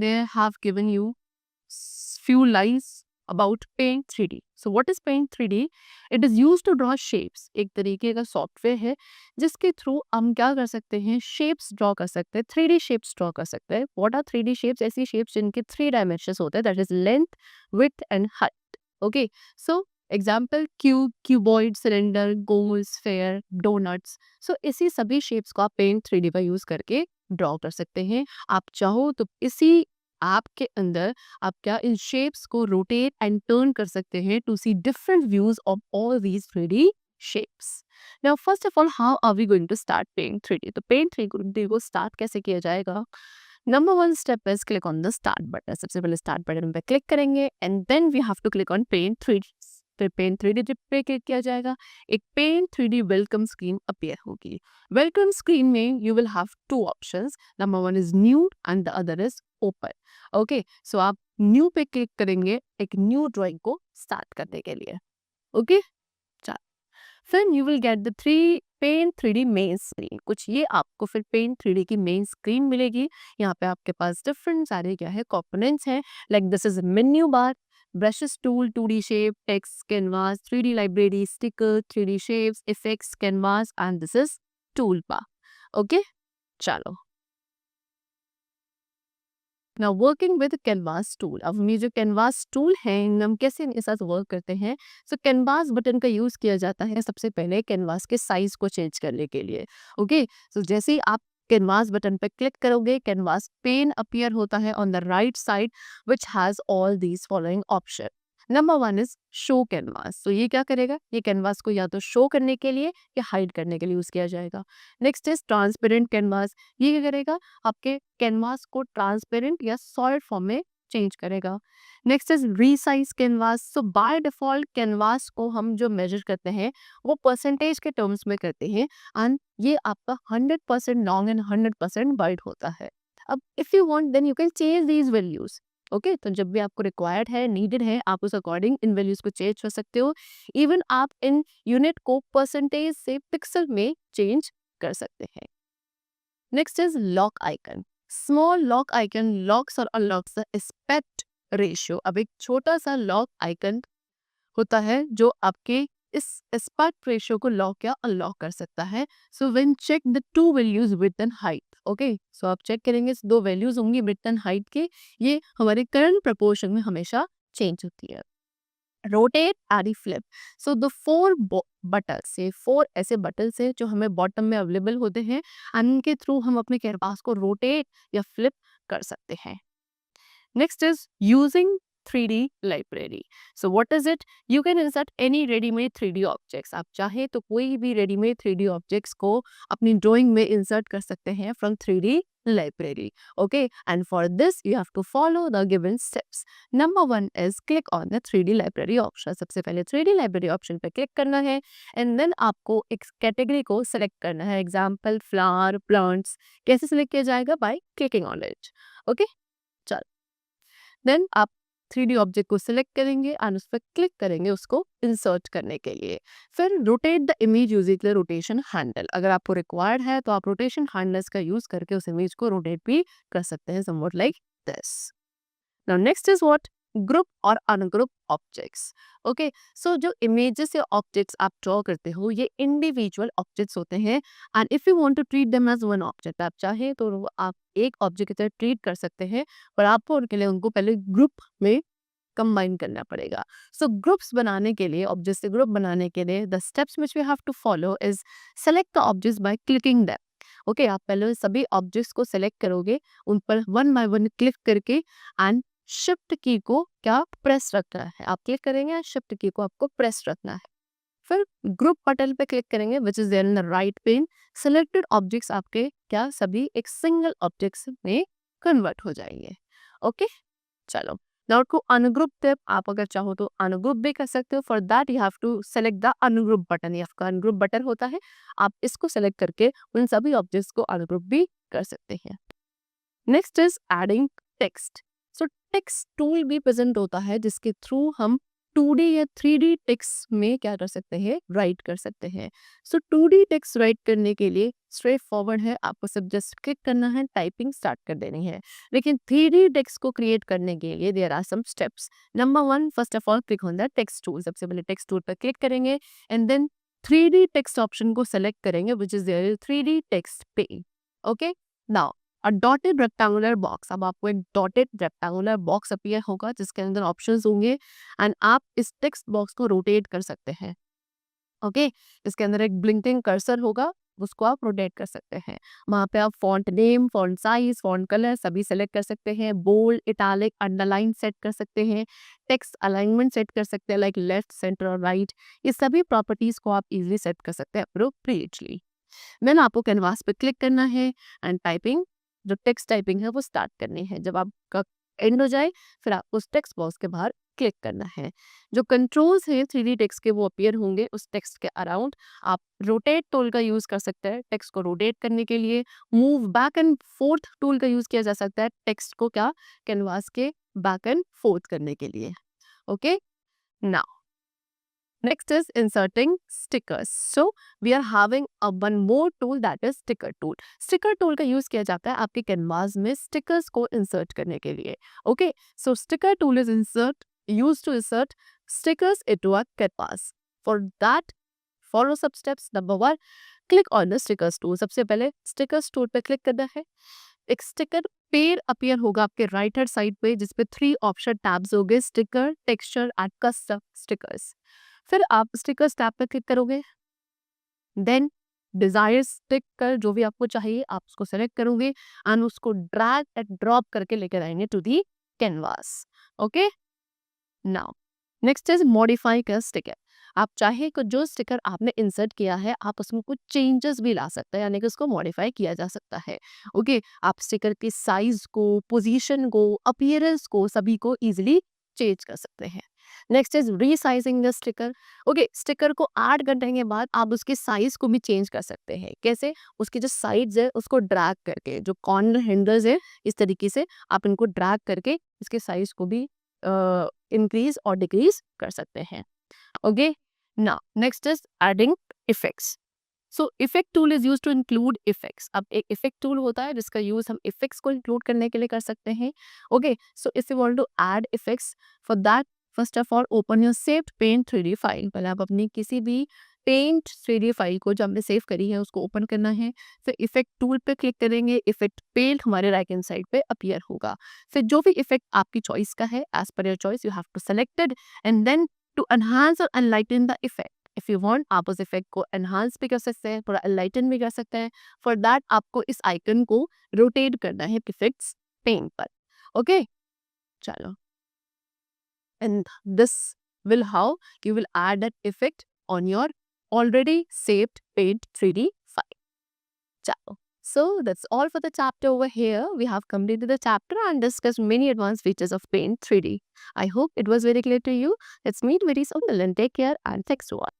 they have given you few lines about Paint 3D. So what is Paint 3D? It is used to draw shapes. एक तरीके का software है जिसके through हम क्या कर सकते हैं, शेप्स ड्रॉ कर सकते हैं, 3D शेप्स ड्रॉ कर सकते हैं. What are 3D shapes? ऐसी शेप्स जिनके 3 डायमेंशंस होते हैं, that is length, width and height. Okay, so example cube, cuboid, cylinder, गोल, स्फेयर, डोनट्स. सो इसी सभी शेप्स को आप पेंट 3D का यूज करके ड्रॉ कर सकते हैं. आप चाहो तो इसी ऐप के अंदर आप क्या इन शेप्स को रोटेट एंड टर्न कर सकते हैं to see different views of all these 3D shapes. Now first of all, how are we going to start Paint 3D? तो Paint 3D को स्टार्ट कैसे किया जाएगा? Number one step is click on the start button. सबसे पहले start button पे click करेंगे and then we have to click on paint 3D. फिर पेंट 3D पे क्लिक किया जाएगा. एक paint 3D welcome screen appear होगी. वेलकम स्क्रीन में you will have two options. Number one is new and the other is open. Okay, so आप new पे click करेंगे एक न्यू ड्राइंग को स्टार्ट करने के लिए. ओके, फिर you will get the paint 3D main screen. कुछ ये आपको फिर पेंट 3D की मेन स्क्रीन मिलेगी. यहाँ पे आपके पास डिफरेंट सारे क्या है कंपोनेंट्स हैं. Like this is menu bar, brushes tool, 2D shape, text, canvas, 3D library, sticker, 3D shapes, effects, canvas and this is tool bar. Okay, चलो now working with canvas tool. अब ये जो canvas tool है हम कैसे इनके साथ work करते हैं. सो कैनवास बटन का यूज किया जाता है सबसे पहले कैनवास के साइज को चेंज करने के लिए. ओके, सो जैसे ही आप कैनवास बटन पर क्लिक करोगे कैनवास पेन अपीयर होता है on the right side which has all these following option. Number one is show canvas. तो ये क्या करेगा, ये कैनवास को या तो शो करने के लिए या हाइड करने के लिए यूज किया जाएगा. Next is transparent canvas. ये क्या करेगा, आपके कैनवास को ट्रांसपेरेंट या सॉलिड फॉर्म में चेंज करेगा. Next is resize canvas. So by default canvas को हम जो मेजर करते हैं वो परसेंटेज के टर्म्स में करते हैं एंड ये आपका 100% लॉन्ग एंड 100% वाइड होता है. अब if you want then you can change these values. Okay, तो जब भी आपको रिक्वायर्ड है, नीडेड है, आप उस अकॉर्डिंग इन वैल्यूज को चेंज कर सकते हो. इवन आप इन यूनिट को परसेंटेज से पिक्सल में चेंज कर सकते हैं. Next is lock icon. Small lock icon locks और अनलॉक्स द एस्पेक्ट रेशियो. अब एक छोटा सा लॉक आइकन होता है जो आपके इस एस्पेक्ट रेशियो को लॉक या अनलॉक कर सकता है. So when check the two values width and height. Okay, so आप चेक करेंगे दो वैल्यूज होंगी विड्थ एंड हाइट के, ये हमारे करंट प्रपोर्शन में हमेशा चेंज होती है. Rotate and flip. So the 4 button से 4 ऐसे बटन है जो हमें बॉटम में अवेलेबल होते हैं एंड इनके थ्रू हम अपने कैनवास को रोटेट या फ्लिप कर सकते हैं. Next is using 3D library. So what is it? You can insert any ready-made 3D objects. आप चाहे तो कोई भी ready-made 3D objects को अपनी drawing में insert कर सकते हैं from 3D library. Okay, and for this you have to follow the given steps. Number one is click on the 3D library option. सबसे पहले 3D library option पे click करना है and then आपको एक category को select करना है. Example flower, plants. कैसे select किया जाएगा? By clicking on it. Okay, चल देन आप 3D ऑब्जेक्ट को सिलेक्ट करेंगे एंड उस पर क्लिक करेंगे उसको इंसर्ट करने के लिए. फिर rotate the image using the rotation handle. अगर आपको रिक्वायर्ड है तो आप रोटेशन हैंडल्स का यूज करके उस इमेज को रोटेट भी कर सकते हैं somewhat like this. Now next is what, group और अनग्रुप ऑब्जेक्ट्स. ओके, सो जो इमेजेस या ऑब्जेक्ट्स आप ड्रॉ करते हो ये इंडिविजुअल ऑब्जेक्ट्स होते हैं and if you want to treat them as one object, आप चाहे तो आप एक ऑब्जेक्ट की तरह ट्रीट कर सकते हैं पर आपको उनके लिए उनको पहले ग्रुप में कंबाइन करना पड़ेगा. सो ग्रुप्स बनाने के लिए, ऑब्जेक्ट से ग्रुप बनाने के लिए the steps which we have to follow is select the objects by clicking them. Okay, आप पहले सभी ऑब्जेक्ट्स को सेलेक्ट करोगे, उन पर वन बाय वन क्लिक करके एंड शिफ्ट की को क्या प्रेस रखना है. आप क्लिक करेंगे, शिफ्ट की को आपको प्रेस रखना है. फिर ग्रुप बटन पे क्लिक करेंगे which is there in the right pane. Selected objects आपके क्या सभी एक सिंगल ऑब्जेक्ट्स में कन्वर्ट हो जाएंगे. ओके, चलो नाउ टू अनग्रुप टिप. आप अगर चाहो तो अनग्रुप भी कर सकते हो. For that you have to select the ungroup button. ये आपका अनग्रुप बटन होता है, आप इसको सेलेक्ट करके उन सभी ऑब्जेक्ट्स को अनग्रुप भी कर सकते हैं. Next is adding text. So text tool भी प्रेजेंट होता है जिसके थ्रू हम 2D या 3D टेक्स्ट में क्या कर सकते हैं, राइट कर सकते हैं। सो 2D टेक्स्ट राइट करने के लिए स्ट्रेट फॉरवर्ड है, आपको सिर्फ जस्ट क्लिक करना है, टाइपिंग स्टार्ट कर देनी है। लेकिन 3D टेक्स्ट को क्रिएट करने के लिए there are some steps. Number 1, first of all click on the text tool. सबसे पहले टेक्स्ट टूल पर क्लिक करेंगे and then 3D text option को सेलेक्ट करेंगे which is there 3D text pane. Okay, now a dotted rectangular box, अब आपको एक dotted rectangular box appear होगा जिसके अंदर ऑप्शंस होंगे एंड आप इस टेक्स्ट बॉक्स को रोटेट कर सकते हैं। ओके, इसके अंदर एक ब्लिंकिंग कर्सर होगा, उसको आप रोटेट कर सकते हैं। वहाँ पे आप font name, font size, font colour सभी सेलेक्ट कर सकते हैं। बोल्ड, इटैलिक, अंडरलाइन सेट कर सकते हैं। टेक्स्ट अलाइनमेंट सेट कर सकते हैं लाइक लेफ्ट, सेंटर और राइट। ये सभी प्रॉपर्टीज को आप इजीली सेट कर सकते हैं अप्रोप्रिएटली। देन आपको कैनवास पे क्लिक करना है एंड टाइपिंग, जो टेक्स्ट टाइपिंग है वो स्टार्ट करनी है। जब आपका एंड हो जाए फिर आपको उस टेक्स्ट बॉक्स के बाहर क्लिक करना है। जो कंट्रोल्स हैं 3D टेक्स्ट के वो अपीयर होंगे उस टेक्स्ट के अराउंड। आप रोटेट टूल का यूज कर सकते हैं टेक्स्ट को रोटेट करने के लिए। Move back and fourth tool का यूज किया जा सकता है टेक्स्ट को क्या, कैनवास के बैक एंड फोर्थ करने के लिए। Okay, now next is inserting stickers. So we are having a one more tool that is sticker tool. Sticker tool का use किया जाता है आपके canvas में stickers को insert करने के लिए. Okay, so sticker tool is used to insert stickers into a canvas. For that, follow some steps. Number 1, click on the stickers tool. सबसे पहले stickers tool पे click करना है। एक स्टिकर पेयर अपीयर होगा आपके राइट हैंड साइड पे जिसपे 3 ऑप्शन टैब्स होंगे, sticker, texture and custom stickers. फिर आप स्टिकर्स टैब पे क्लिक करोगे, देन डिजायर स्टिकर जो भी आपको चाहिए आप उसको सेलेक्ट करोगे एंड उसको ड्रैग एंड ड्रॉप करके लेकर आएंगे to the canvas. Okay, now next is modify का स्टिकर। आप चाहे कि जो स्टिकर आपने इंसर्ट किया है आप उसमें कुछ चेंजेस भी ला सकते हैं, यानी कि उसको मॉडिफाई किया जा सकता है। ओके, आप स्टिकर की साइज को, पोजीशन को, अपीयरेंस को सभी को इजीली चेंज कर सकते हैं। Next is resizing the sticker. Okay, sticker को ऐड करने के बाद आप उसके साइज को भी चेंज कर सकते हैं। कैसे? उसकी जो साइड्स है उसको ड्रैग करके, जो कॉर्नर हैंडल्स है इस तरीके से आप इनको ड्रैग करके इसके साइज को भी इंक्रीज और डिक्रीज कर सकते हैं। Okay, now next is adding effects. So effect tool is use to include effects. अब एक इफेक्ट टूल होता है जिसका यूज हम इफेक्ट्स को इंक्लूड करने के लिए कर सकते हैं। Okay, so if you want to add effects, for that first of all open your saved paint 3D file. पहले आप अपनी किसी भी पेंट 3D फाइल को जो हमने सेव करी है उसको ओपन करना है। फिर इफेक्ट टूल पे क्लिक करेंगे, इफेक्ट पेंट हमारे राइट हैंड साइड पे अपीयर होगा। फिर जो भी इफेक्ट आपकी चॉइस का है, as per your choice you have to select it and then to enhance or enlighten the effect. If you want आप उस इफेक्ट को एनहांस भी कर सकते हैं, थोड़ा एनलाइटन भी कर सकते हैं। फॉर दैट आपको इस आइकन को रोटेट करना है इफेक्ट्स पेन पर। ओके, चलो, and this will how you will add that effect on your already saved paint 3D file. Ciao. So that's all for the chapter over here. We have completed the chapter and discussed many advanced features of Paint 3D. I hope it was very clear to you. Let's meet very soon. Till then, take care and thanks to all.